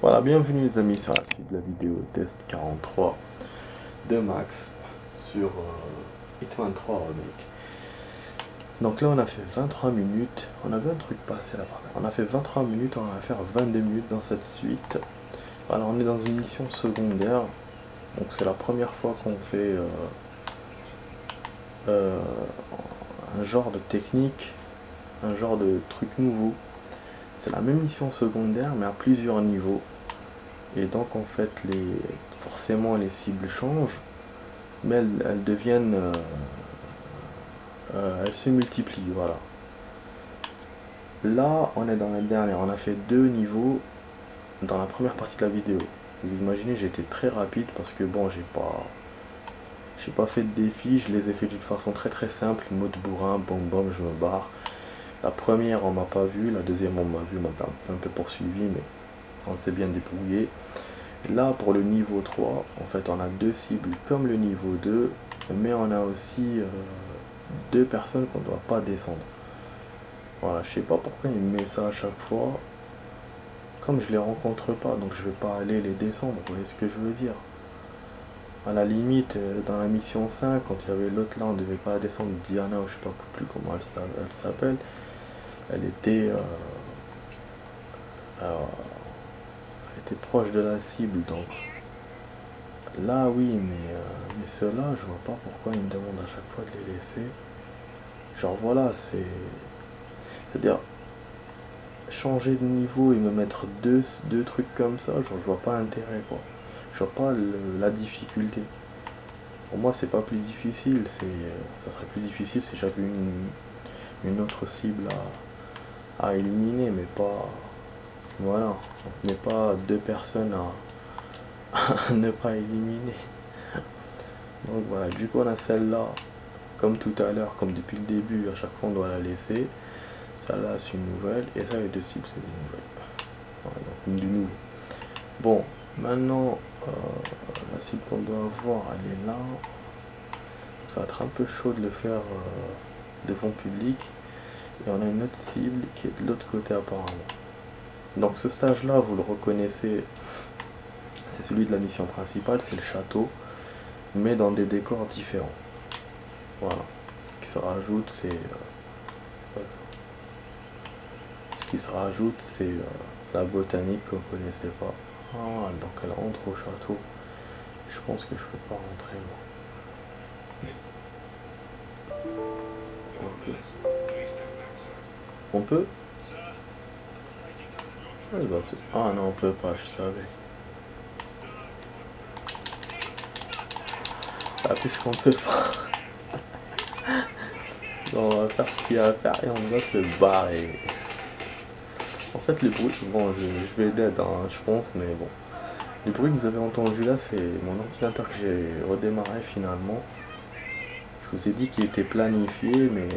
Voilà, bienvenue les amis sur la suite de la vidéo test 43 de Max sur Hitman 3 Remake. Donc là on a fait 23 minutes, on avait un truc passé là-bas. On a fait 23 minutes, on va faire 22 minutes dans cette suite. Alors on est dans une mission secondaire, donc c'est la première fois qu'on fait euh, un genre de technique, un genre de truc nouveau. C'est la même mission secondaire mais à plusieurs niveaux. Et donc en fait forcément les cibles changent, mais elles deviennent, elles se multiplient, voilà. Là on est dans la dernière, on a fait deux niveaux dans la première partie de la vidéo. Vous imaginez, j'ai été très rapide parce que bon, j'ai pas fait de défi, je les ai fait d'une façon très très simple, mode bourrin, bom bom, je me barre. La première on m'a pas vu, la deuxième on m'a vu, on m'a un peu poursuivi, mais on s'est bien débrouillé. Là pour le niveau 3, en fait on a deux cibles comme le niveau 2, mais on a aussi deux personnes qu'on ne doit pas descendre. Voilà, je sais pas pourquoi il me met ça à chaque fois. Comme je les rencontre pas, donc je vais pas aller les descendre, vous voyez ce que je veux dire. À la limite, dans la mission 5, quand il y avait l'autre là, on devait pas descendre Diana, ou je sais pas plus comment elle s'appelle. Elle était, elle était proche de la cible, donc là oui, mais ceux-là, je vois pas pourquoi ils me demandent à chaque fois de les laisser. Genre voilà, c'est-à-dire changer de niveau et me mettre deux trucs comme ça, genre je vois pas l'intérêt quoi. Je vois pas la difficulté. Pour moi c'est pas plus difficile, ça serait plus difficile si j'avais une autre cible à éliminer, mais pas. Voilà. On n'est pas deux personnes à ne pas éliminer. Donc voilà, du coup on a celle-là, comme tout à l'heure, comme depuis le début, à chaque fois on doit la laisser. Celle-là c'est une nouvelle, et ça les deux cibles c'est une nouvelle. Voilà, donc du nouveau. Bon, maintenant la cible qu'on doit avoir elle est là. Ça va être un peu chaud de le faire devant public. Et on a une autre cible qui est de l'autre côté apparemment. Donc ce stage là vous le reconnaissez, c'est celui de la mission principale, c'est le château, mais dans des décors différents. Voilà. Ce qui se rajoute c'est la botanique qu'on ne connaissait pas. Ah, donc elle rentre au château. Je pense que je peux pas rentrer moi. On peut. Ouais, bah, ah non, on peut pas, je savais. Ah, puisqu'on peut pas. On va faire ce qu'il y a à faire et on va se barrer. En fait, le bruit, bon, je vais dead, hein, je pense, mais bon. Le bruit que vous avez entendu là, c'est mon ordinateur que j'ai redémarré finalement. Je vous ai dit qu'il était planifié, mais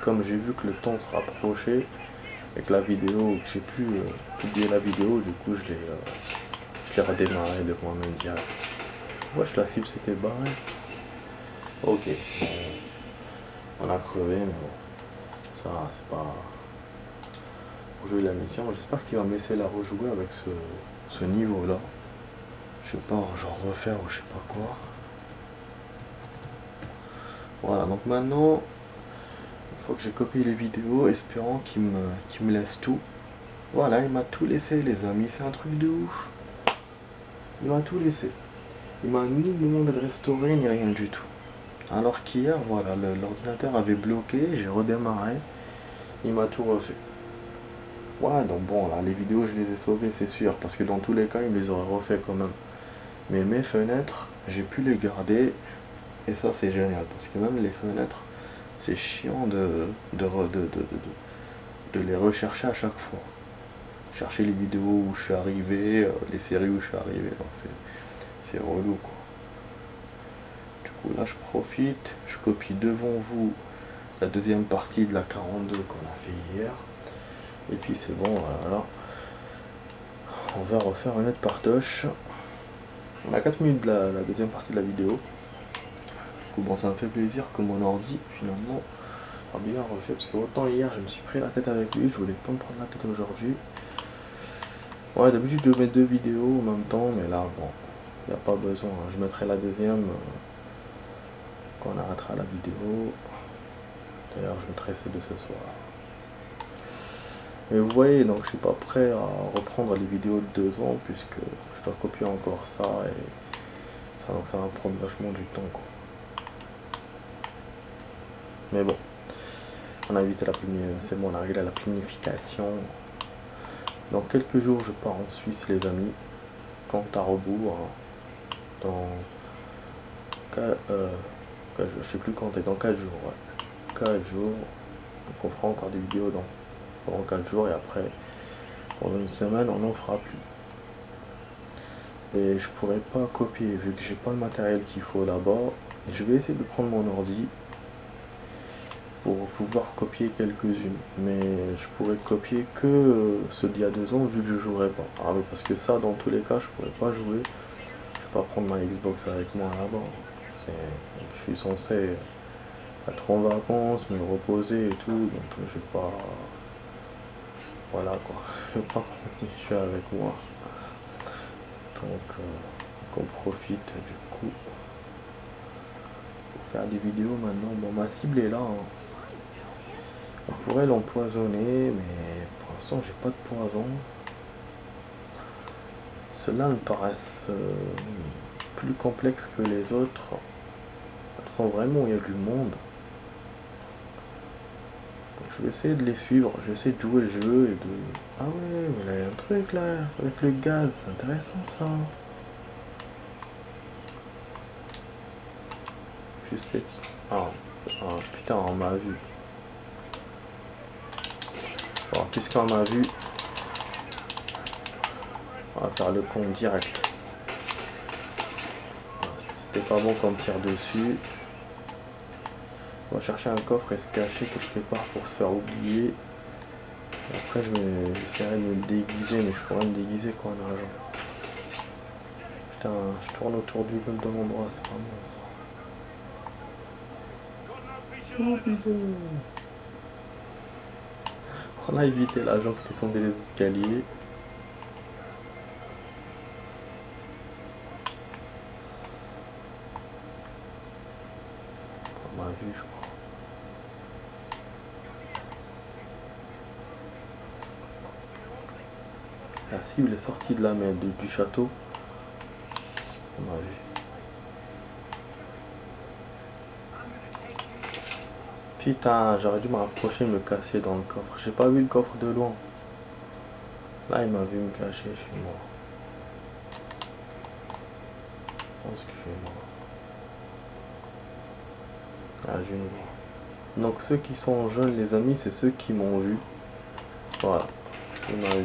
comme j'ai vu que le temps se rapprochait et que la vidéo, que j'ai pu publier la vidéo, du coup, je l'ai redémarré de moi-même direct. Wesh, la cible s'était barrée. Ok, bon, on a crevé, mais bon, ça, c'est pas. Jouer la mission, j'espère qu'il va me laisser la rejouer avec ce niveau là. Je sais pas, genre refaire ou je sais pas quoi. Voilà, donc maintenant il faut que j'ai copié les vidéos espérant qu'il me laisse tout. Voilà, il m'a tout laissé les amis, c'est un truc de ouf. Il m'a tout laissé. Il m'a ni demandé de restaurer ni rien du tout. Alors qu'hier, voilà, l'ordinateur avait bloqué, j'ai redémarré, il m'a tout refait. Ouais, donc bon, là, les vidéos, je les ai sauvées, c'est sûr, parce que dans tous les cas, il me les aurait refait quand même. Mais mes fenêtres, j'ai pu les garder, et ça, c'est génial, parce que même les fenêtres, c'est chiant de les rechercher à chaque fois. Chercher les vidéos où je suis arrivé, les séries où je suis arrivé, donc c'est relou, quoi. Du coup, là, je profite, je copie devant vous la deuxième partie de la 42 qu'on a fait hier. Et puis c'est bon, voilà. On va refaire une autre partoche. On a 4 minutes de la deuxième partie de la vidéo. Du coup, bon, ça me fait plaisir que mon ordi, finalement, a bien refait. Parce que autant hier, je me suis pris la tête avec lui, je voulais pas me prendre la tête aujourd'hui. Ouais, d'habitude je mets deux vidéos en même temps, mais là, bon, il n'y a pas besoin. Je mettrai la deuxième quand on arrêtera la vidéo. D'ailleurs, je mettrai celle de ce soir. Mais vous voyez, donc je suis pas prêt à reprendre les vidéos de 2 ans, puisque je dois copier encore ça, et ça, donc ça va me prendre vachement du temps, quoi. Mais bon, on a évité c'est bon, on a réglé la planification. Dans quelques jours, je pars en Suisse, les amis. Compte à rebours, hein. Dans je sais plus quand, dans 4 jours, ouais. 4 jours. Donc on fera encore des vidéos pendant 4 jours, et après, pendant une semaine, on n'en fera plus. Et je pourrais pas copier, vu que j'ai pas le matériel qu'il faut là-bas. Je vais essayer de prendre mon ordi pour pouvoir copier quelques-unes, mais je pourrais copier que ceux d'il y a 2 ans, vu que je jouerai pas. Ah oui, parce que ça, dans tous les cas, je pourrais pas jouer. Je vais pas prendre ma Xbox avec moi là-bas. Je suis censé être en vacances, me reposer et tout, donc je vais pas... Voilà quoi, je vais pas prendre mes jeux avec moi. Donc on profite du coup pour faire des vidéos maintenant. Bon, ma cible est là, hein. On pourrait l'empoisonner, mais pour l'instant j'ai pas de poison. Ceux-là me paraissent plus complexes que les autres. Elles sont vraiment où il y a du monde. Donc je vais essayer de les suivre, je vais essayer de jouer le jeu et de... Ah ouais, mais là il y a un truc là, avec le gaz, c'est intéressant ça. Juste... Ah, putain, on m'a vu. Bon, puisqu'on m'a vu, on va faire le compte direct. C'était pas bon qu'on me tire dessus. On va chercher un coffre et se cacher quelque part pour se faire oublier. Après j'essaierai de me déguiser, mais je pourrais me déguiser quoi en argent. Putain, je tourne autour de l'endroit, c'est pas moi ça. Oh putain. On a évité l'agent qui descendait les escaliers. On m'a vu, je crois. La cible est sortie de la main du château. On m'a vu. Putain, j'aurais dû me rapprocher et me cacher dans le coffre. J'ai pas vu le coffre de loin. Là, il m'a vu me cacher, je suis mort. Je pense que je suis mort. Ah, je ne vois. Donc ceux qui sont jeunes, les amis, c'est ceux qui m'ont vu. Voilà, il m'a vu.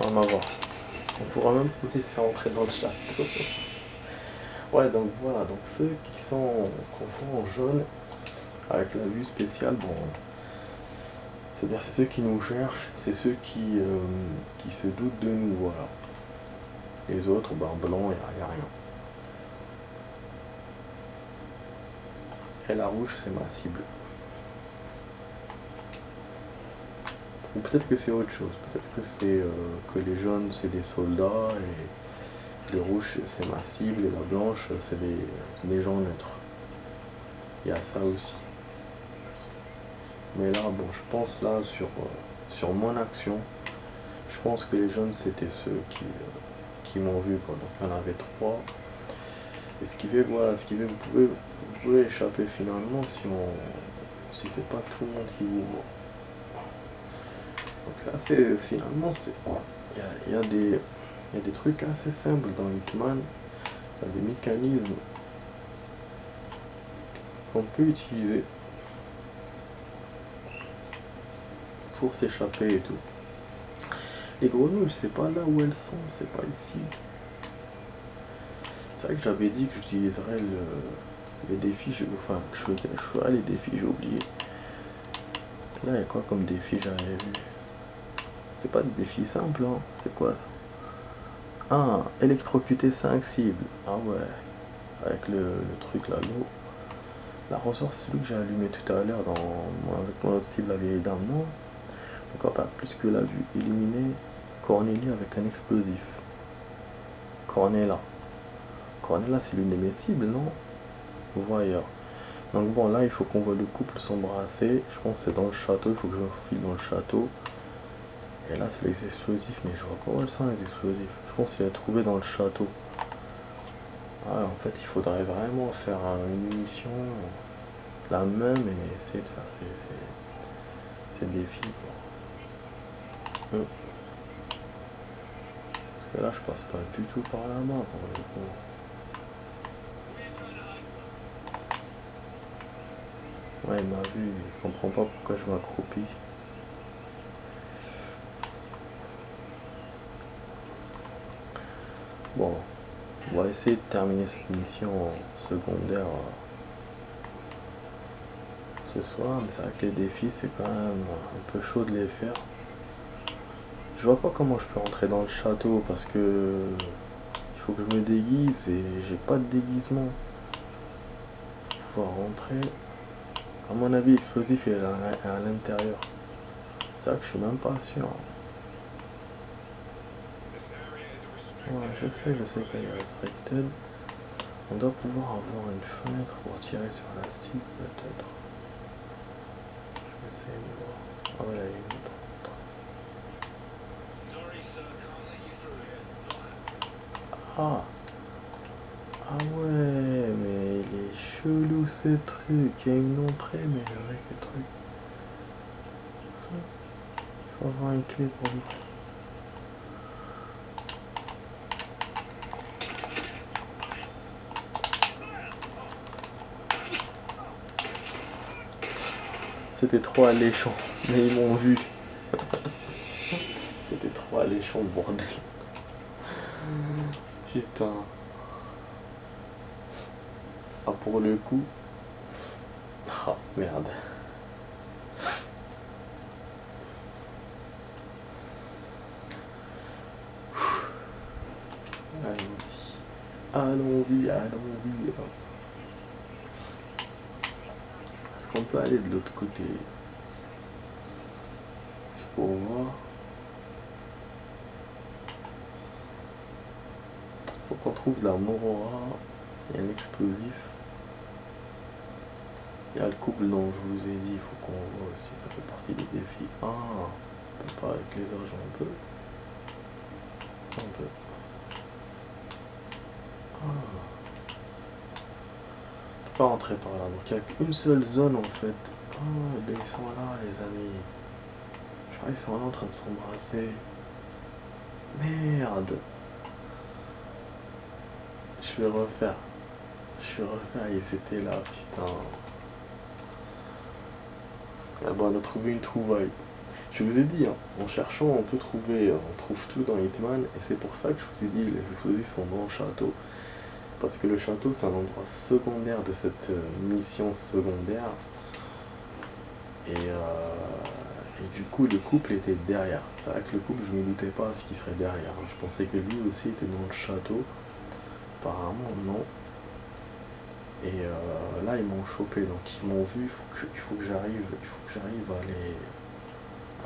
On va voir. On pourra même vous laisser entrer dans le château. Ouais, donc voilà, donc ceux qui sont confondus en jaune avec la vue spéciale, bon, c'est-à-dire c'est ceux qui nous cherchent, c'est ceux qui se doutent de nous, voilà. Les autres, ben blanc, il n'y a rien. Et la rouge, c'est ma cible. Ou peut-être que c'est autre chose, peut-être que c'est que les jaunes, c'est des soldats, et les rouges, c'est ma cible, et la blanche, c'est des gens neutres. Il y a ça aussi. Mais là, bon, je pense là, sur mon action, je pense que les jaunes, c'était ceux qui m'ont vu, quoi. Donc il y en avait 3. Et ce qui fait, voilà, ce qui fait, vous pouvez échapper finalement si c'est pas tout le monde qui vous voit. Donc c'est assez, finalement, il y a des trucs assez simples dans Hitman. Il y a des mécanismes qu'on peut utiliser pour s'échapper et tout. Les grenouilles, c'est pas là où elles sont, c'est pas ici. C'est vrai que j'avais dit que j'utiliserais les défis, enfin que je ferais les défis, j'ai oublié. Là, il y a quoi comme défi, j'avais vu? C'est pas des défis simples, hein. C'est quoi ça? Ah, électrocuter 5 cibles. Ah ouais. Avec le truc là, l'eau. La ressource, c'est celui que j'ai allumé tout à l'heure avec mon autre cible, la vieille dame, non. Donc pas plus que la vue éliminée. Cornelia avec un explosif. Cornella. Cornella, c'est l'une de mes cibles, non? Voyeur. Donc bon, là, il faut qu'on voit le couple s'embrasser. Je pense que c'est dans le château. Il faut que je me faufile dans le château. Et là, c'est les explosifs. Mais je vois pas où elles sont, les explosifs. Je pense qu'il est trouvé dans le château. Ah, en fait, il faudrait vraiment faire une mission la même et essayer de faire ces défis. Quoi. Parce que là, je passe pas du tout par là-bas pour le coup. Ouais, il m'a vu, il comprend pas pourquoi je m'accroupis. Bon, on va essayer de terminer cette mission secondaire ce soir, mais c'est vrai que les défis, c'est quand même un peu chaud de les faire. Je vois pas comment je peux rentrer dans le château parce que il faut que je me déguise et j'ai pas de déguisement. Pour pouvoir rentrer. À mon avis, l'explosif est à l'intérieur. C'est vrai que je suis même pas sûr. Ouais, je sais qu'elle est restricted. On doit pouvoir avoir une fenêtre pour tirer sur la cible, peut-être. Je vais essayer de voir. Ah ouais, là, il y a une autre. Ah! Ah ouais, mais il est chelou ce truc. Il y a une entrée, mais avec le truc. Il faut avoir une clé pour lui. C'était trop alléchant, mais ils m'ont vu. C'était trop alléchant, le bordel. Putain. Ah, pour le coup. Ah, merde. Allons-y. Allons-y, allons-y. Est-ce qu'on peut aller de l'autre côté? Pour voir. Faut qu'on trouve de la morora. Il y a un explosif. Il y a le couple dont je vous ai dit, il faut qu'on voit aussi, ça fait partie des défis. Ah, on peut pas avec les argents, on peut. On peut. Ah. On peut pas rentrer par là, donc il n'y a qu'une seule zone en fait. Ah, ils sont là les amis. Je crois qu'ils sont là en train de s'embrasser. Merde. Je vais refaire. Ils étaient là, putain. Ah bon, on a trouvé une trouvaille. Je vous ai dit, hein, en cherchant, on peut trouver, on trouve tout dans Hitman, et c'est pour ça que je vous ai dit, les explosifs sont dans le château. Parce que le château, c'est un endroit secondaire de cette mission secondaire. Et du coup, le couple était derrière. C'est vrai que le couple, je ne me doutais pas à ce qu'il serait derrière. Je pensais que lui aussi était dans le château. Apparemment, non. Et là, ils m'ont chopé, donc ils m'ont vu. Il faut que j'arrive à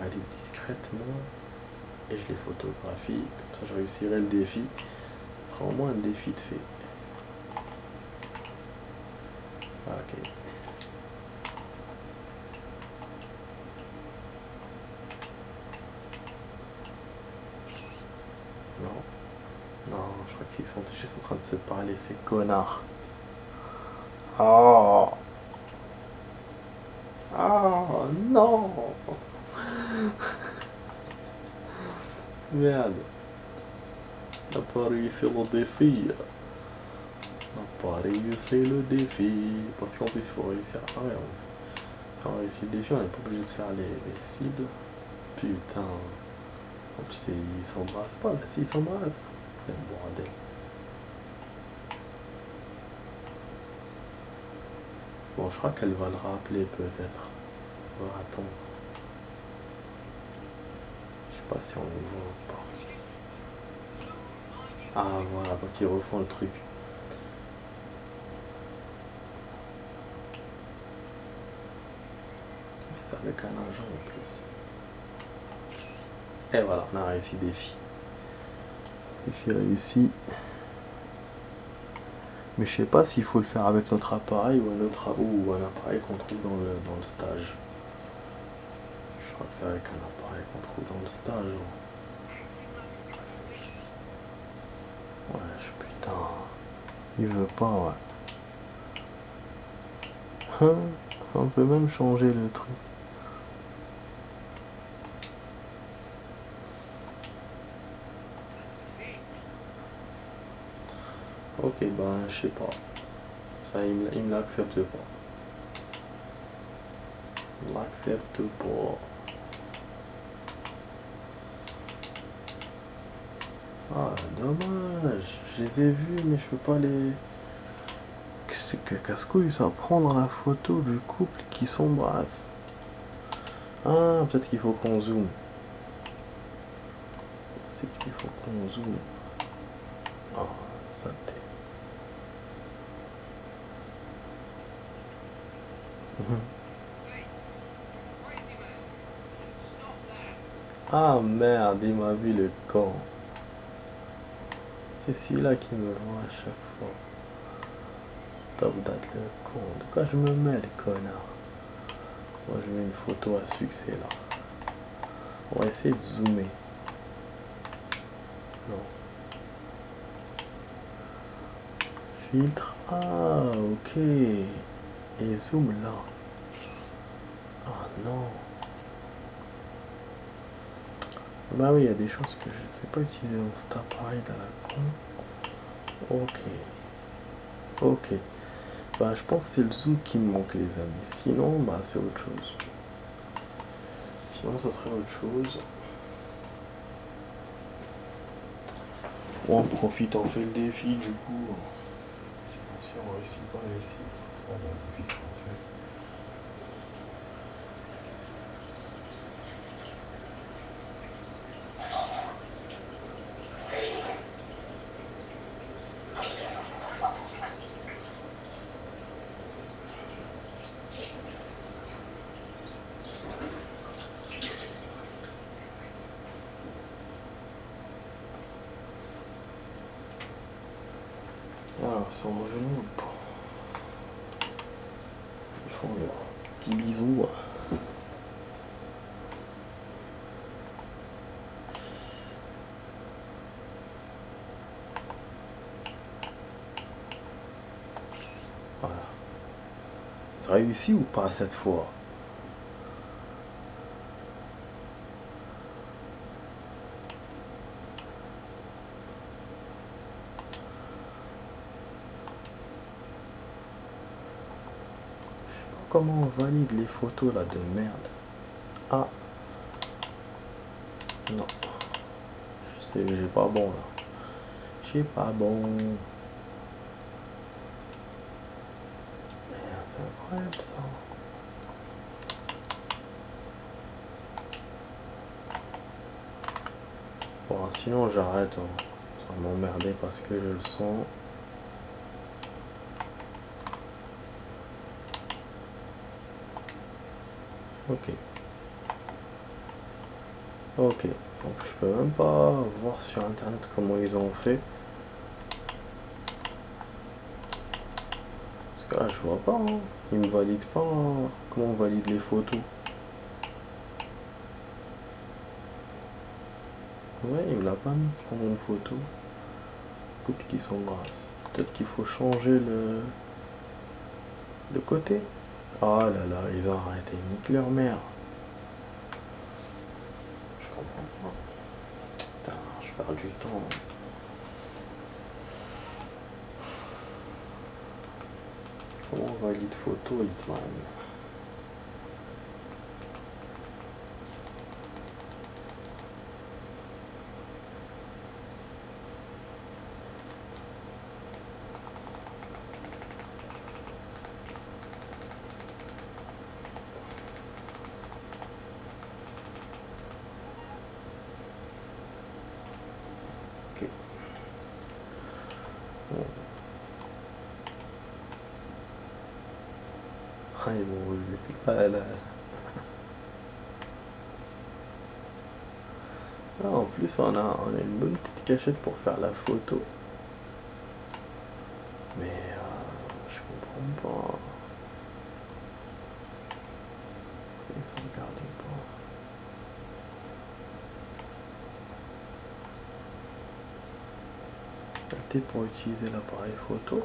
aller discrètement. Et je les photographie. Comme ça, je réussirai le défi. Ce sera au moins un défi de fait. Ok. Non. Non, je crois qu'ils sont juste en train de se parler, ces connards. Oh. Oh non. Merde. On n'a pas réussi le défi. On n'a pas réussi le défi. Parce qu'en plus, il faut réussir. Ah ouais, si on réussit le défi, on n'est pas obligé de faire les cibles. Putain. En plus, ils s'embrassent pas là. Si, ils s'embrassent. C'est un bordel. Bon, je crois qu'elle va le rappeler peut-être. On va attendre. Je sais pas si on le voit ou pas. Ah voilà, donc ils refont le truc. C'est avec un agent en plus. Et voilà, on a réussi défi. Défi réussi. Mais je sais pas s'il faut le faire avec notre appareil ou un appareil qu'on trouve dans le stage. Je crois que c'est avec un appareil qu'on trouve dans le stage. Ouais, putain. Il veut pas, ouais. Hein, on peut même changer le truc. Ok, ben je sais pas. Ça, il me l'accepte pas. Il l'accepte pas. Ah, dommage. Je les ai vus, mais je peux pas les... C'est que casse-couille ça, prendre la photo du couple qui s'embrasse. Ah, peut-être qu'il faut qu'on zoome. C'est qu'il faut qu'on zoome. Ah, ça t'est. Ah merde, il m'a vu le con. C'est celui-là qui me voit à chaque fois. Top date le con. De quoi je me mets le connard? Moi je mets une photo à succès là. On va essayer de zoomer. Non. Filtre. Ah ok. Et zoom là. Ah non. Bah oui, il y a des choses que je ne sais pas utiliser dans cet appareil à la con. Ok. Ok. Bah je pense que c'est le zoom qui me manque les amis. Sinon, bah c'est autre chose. Sinon ça serait autre chose. On profite, on fait le défi du coup. Si on réussit pas ici, ça va être puissant. Ah, ils sont revenus ou pas? Ils font leur petit bisou. Voilà. Ça a réussi ou pas cette fois? Comment on valide les photos là de merde? Ah non, je sais, j'ai pas bon là. J'ai pas bon. Merde, c'est incroyable ça. Bon, sinon j'arrête. Hein. Ça va m'emmerder parce que je le sens. Ok. Ok. Donc je peux même pas voir sur internet comment ils ont fait. Parce que là je vois pas. Hein. Ils me valident pas. Hein. Comment on valide les photos? Ouais, il me l'a pas mis prendre une photo. Couple qui s'embrasse. Peut-être qu'il faut changer le côté. Ah là là, ils ont arrêté. Nique leur mère. Je comprends pas. Putain, je perds du temps. Comment on valide photo, Hitman? Ok. Bon. Ah, ils m'ont revu. Ah, là. Ah, en plus, on a une bonne petite cachette pour faire la photo. Mais je comprends pas. Ils ne sauvegardent pas. T pour utiliser l'appareil photo.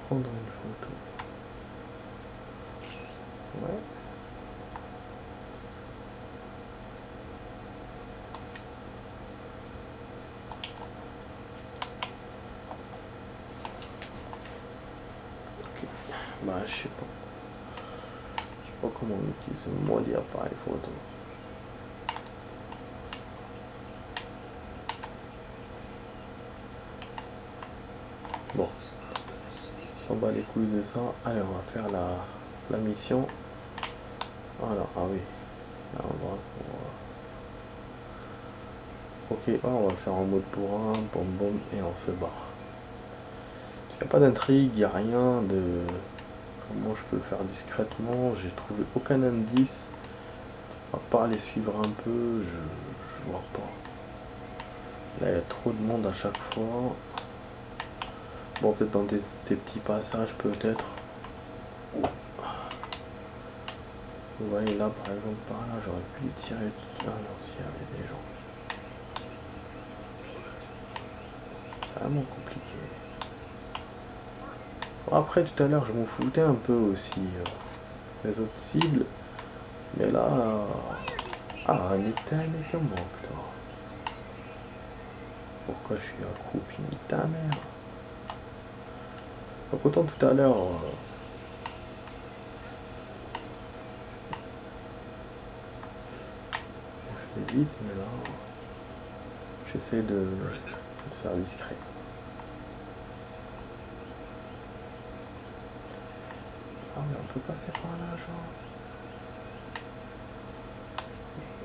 Prendre une photo. Ouais. Ok. Bah je sais pas. Je sais pas comment on utilise moi l'appareil photo. Bon. On s'en bat les couilles de ça. Allez, on va faire la mission. Alors, ah oui. Là, ok, là, on va le faire en mode bourrin, bom bom, et on se barre. Parce qu'il n'y a pas d'intrigue, il n'y a rien de... Comment je peux le faire discrètement? J'ai trouvé aucun indice. À part les suivre un peu, je vois pas. Là, il y a trop de monde à chaque fois. Bon, peut-être dans des petits passages, peut-être. Vous voyez là, par exemple, par là, j'aurais pu tirer... Ah non, s'il y avait des gens. C'est vraiment compliqué. Bon, après, tout à l'heure, je m'en foutais un peu aussi des autres cibles. Mais là... Ah, nique comment, toi. Pourquoi je suis accroupi? Nique ta mère. Donc autant tout à l'heure... je fais vite, mais là... J'essaie de faire discret. Ah mais on peut passer par là, genre.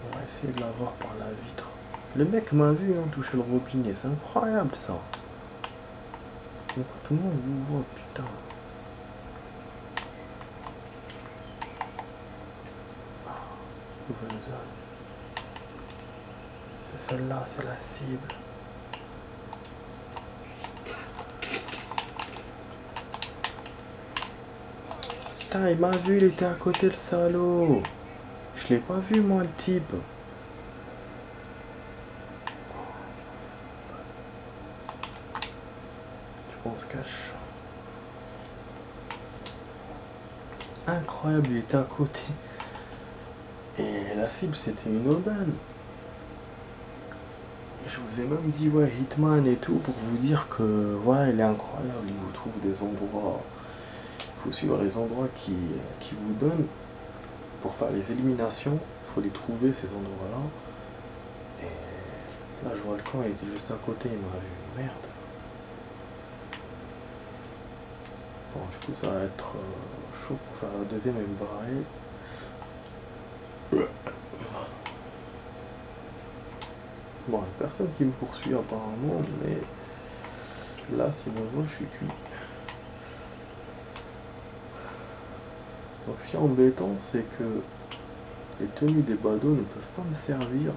On va essayer de la voir par la vitre. Le mec m'a vu hein, toucher le robinet, c'est incroyable ça. Donc tout le monde vous voit, putain. Nouvelle zone. C'est celle-là, c'est la cible. Putain, il m'a vu, il était à côté le salaud. Je l'ai pas vu moi le type. On se cache. Incroyable, il était à côté. Et la cible c'était une aubaine. Et je vous ai même dit ouais Hitman et tout pour vous dire que voilà il est incroyable, il vous trouve des endroits. Il faut suivre les endroits qui vous donnent. Pour faire les éliminations, il faut les trouver ces endroits là. Et là je vois le camp, il était juste à côté, il m'a vu. Merde. Bon du coup ça va être chaud pour faire la deuxième et me barrer. Bon, il n'y a personne qui me poursuit apparemment, mais là, s'il me voit, je suis cuit. Donc, ce qui est embêtant, c'est que les tenues des badauds ne peuvent pas me servir.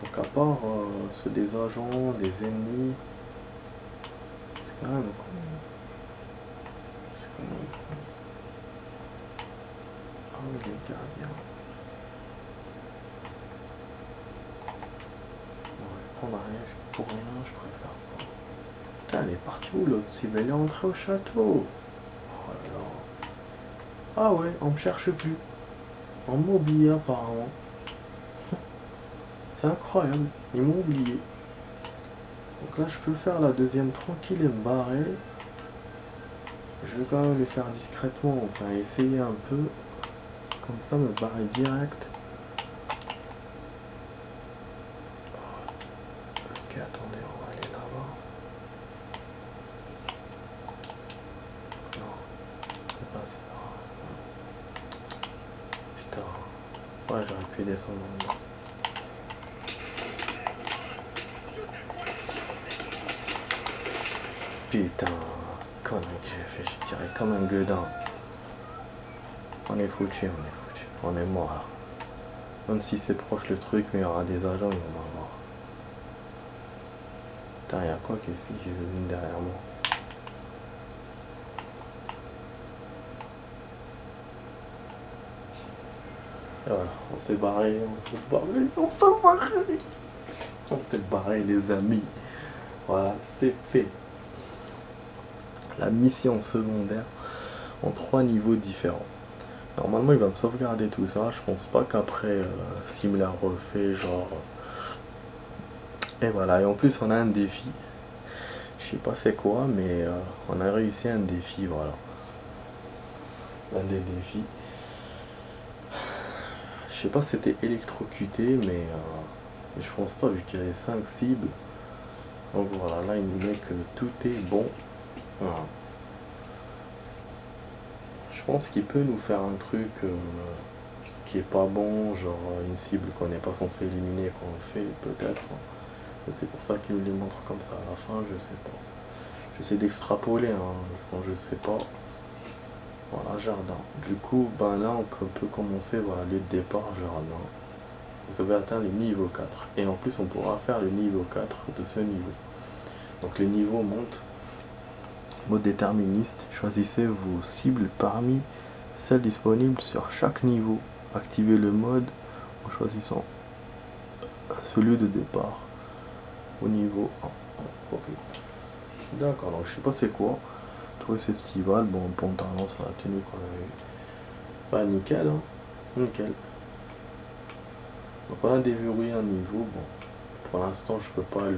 Donc, à part ceux des agents, des ennemis, c'est quand même con. C'est quand même con. Ah oui, les gardiens. On va prendre un risque pour rien, je préfère pas. Putain, elle est partie où l'autre cible? Elle est entrée au château. Oh là là. Ah ouais, on me cherche plus. On m'a oublié apparemment. C'est incroyable, ils m'ont oublié. Donc là je peux faire la deuxième tranquille et me barrer. Je vais quand même les faire discrètement, enfin essayer un peu. Comme ça me barrer direct. Ok, attendez, on va aller là-bas. Non, c'est pas ça. Ouais, j'aurais pu descendre en bas. Putain, connerie que j'ai fait, j'ai tiré comme un gueudin. On est foutu, on est mort là. Même si c'est proche le truc, mais il y aura des agents, ils vont m'avoir. Putain, y'a quoi qu'ici, j'ai vu une derrière moi. Et voilà, on s'est barré, on s'est barré les amis. Voilà, c'est fait. La mission secondaire en 3 niveaux différents. Normalement il va me sauvegarder tout ça, je pense pas qu'après s'il me l'a refait genre... Et voilà, et en plus on a un défi. Je sais pas c'est quoi, mais on a réussi un défi, voilà. Un des défis. Je sais pas si c'était électrocuté, mais je pense pas vu qu'il y avait 5 cibles. Donc voilà, là il nous met que tout est bon. Voilà. Je pense qu'il peut nous faire un truc qui est pas bon, genre une cible qu'on n'est pas censé éliminer, qu'on fait peut-être. C'est pour ça qu'il nous les montre comme ça à la fin, je sais pas. J'essaie d'extrapoler, hein, je sais pas. Voilà, jardin. Du coup, ben là on peut commencer, voilà, lieu de départ, jardin. Vous avez atteint le niveau 4. Et en plus on pourra faire le niveau 4 de ce niveau. Donc les niveaux montent. Mode déterministe, choisissez vos cibles parmi celles disponibles sur chaque niveau. Activez le mode en choisissant celui de départ au niveau 1. Ok. D'accord, donc je sais pas c'est quoi. Touriste estival, bon, pantalon, ça la tenue qu'on a eu. Bah nickel, hein. Nickel. Donc on a déverrouillé un niveau, bon. Pour l'instant je peux pas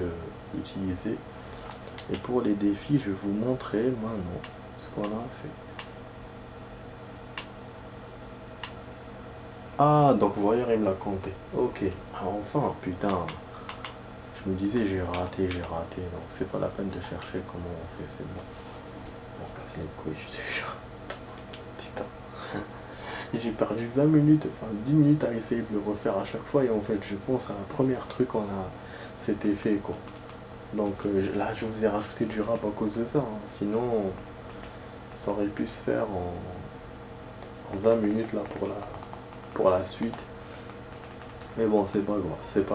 l'utiliser. Et pour les défis, je vais vous montrer maintenant ce qu'on a fait. Ah, donc vous voyez, il me l'a compté. Ok. Ah, enfin, putain. Je me disais, j'ai raté. Donc c'est pas la peine de chercher comment on fait, c'est bon. On va casser les couilles, je te jure. Putain. J'ai perdu 20 minutes, enfin 10 minutes à essayer de le refaire à chaque fois. Et en fait, je pense à un premier truc c'était fait, quoi. Donc là, je vous ai rajouté du rap à cause de ça. Hein. Sinon, ça aurait pu se faire en 20 minutes là pour la suite. Mais bon, c'est pas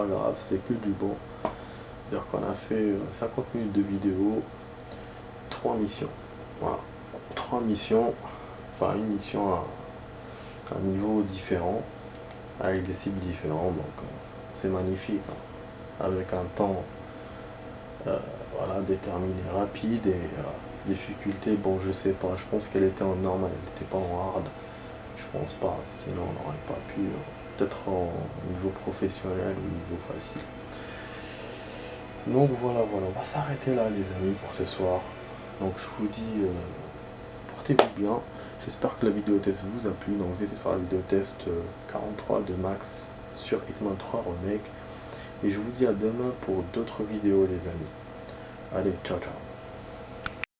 grave, c'est que du bon. C'est-à-dire qu'on a fait 50 minutes de vidéo, 3 missions. Voilà. 3 missions, enfin une mission à un niveau différent, avec des cibles différents, donc c'est magnifique. Hein. Avec un temps voilà, déterminé rapide et difficulté, bon je sais pas, je pense qu'elle était en normal, elle n'était pas en hard. Je pense pas, sinon on n'aurait pas pu, peut-être en niveau professionnel ou niveau facile. Donc voilà, on va s'arrêter là les amis pour ce soir. Donc je vous dis, portez-vous bien. J'espère que la vidéo test vous a plu. Donc vous étiez sur la vidéo test 43 de Max sur Hitman 3 Remake. Et je vous dis à demain pour d'autres vidéos les amis. Allez, ciao ciao.